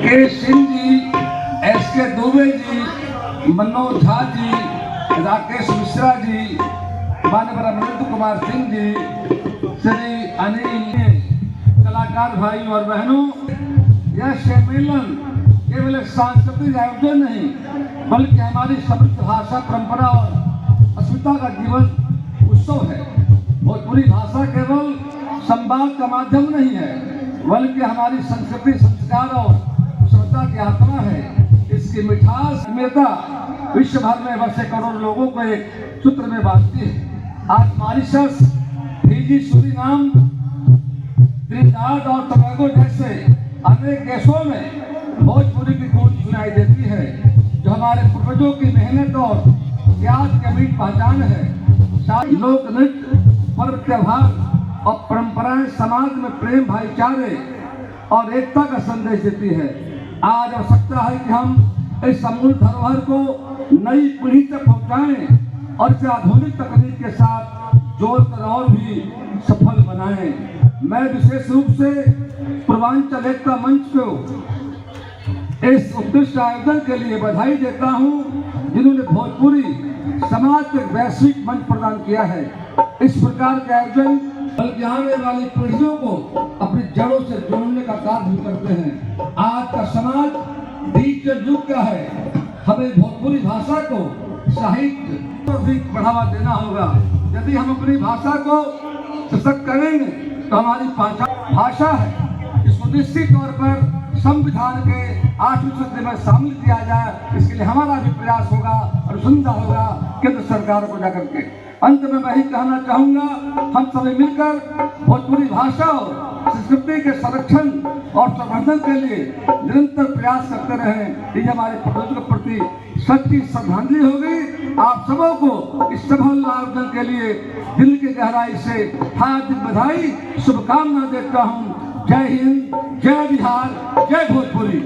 के सिंह जी, एस के दुबे जी, मनोज झा जी, राकेश मिश्रा जी, माननीय अमरेंद्र कुमार सिंह जी, श्री अनिल, कलाकार भाई और बहनों, यह सम्मेलन केवल एक सांस्कृतिक आयोजन नहीं बल्कि हमारी समृद्ध भाषा परंपरा और अस्मिता का जीवन उत्सव है। भोजपुरी भाषा केवल संवाद का माध्यम नहीं है बल्कि हमारी संस्कृति, संस्कार और सभ्यता की आत्मा है। इसकी मिठास महत्ता विश्व भर में बसे करोड़ों लोगों को एक सूत्र में बांधती है। आज मॉरिशस, फिजी, सूरीनाम, त्रिनिदाद और टोबैगो जैसे अनेक देशों में भोजपुरी की गूंज सुनाई देती है, जो हमारे पूर्वजों की मेहनत और त्याग की अमिट पहचान है। लोक नृत्य, पर्व, त्योहार और परंपराएं समाज में प्रेम, भाईचारे और एकता का संदेश देती है। आज आवश्यकता है कि हम इस अमूल्य धरोहर को नई पीढ़ी तक पहुंचाएं और इसे आधुनिक तकनीक के साथ जोड़कर और भी सफल बनाएं। मैं विशेष रूप से पूर्वांचल एकता मंच को इस उत्कृष्ट आयोजन के लिए बधाई देता हूं, जिन्होंने भोजपुरी समाज को एक वैश्विक मंच प्रदान किया है। इस प्रकार के आयोजन बल्कि आने वाली पीढ़ियों को अपनी जड़ों से जोड़ने का कार्य भी करते हैं। आज का समाज डिजिटल युग का है, हमें भोजपुरी भाषा को साहित्य को भी बढ़ावा देना होगा। यदि हम अपनी भाषा को सशक्त करेंगे तो हमारी भाषा है, इसको निश्चित तौर पर संविधान के 8वीं सूची में शामिल किया जाए। इसके लिए हमारा भी प्रयास होगा और अनुसंधान होगा केंद्र सरकार को जाकर के। अंत में मैं ही कहना चाहूंगा, हम सभी मिलकर भोजपुरी भाषा और संस्कृति के संरक्षण और संवर्धन के लिए निरंतर प्रयास करते रहें। ये हमारे पूर्वजों के प्रति सच्ची श्रद्धांजलि होगी। आप सबों को इस सफल आयोजन के लिए दिल की गहराई से हार्दिक बधाई, शुभकामना देता हूँ। जय हिंद, जय बिहार, जय भोजपुरी।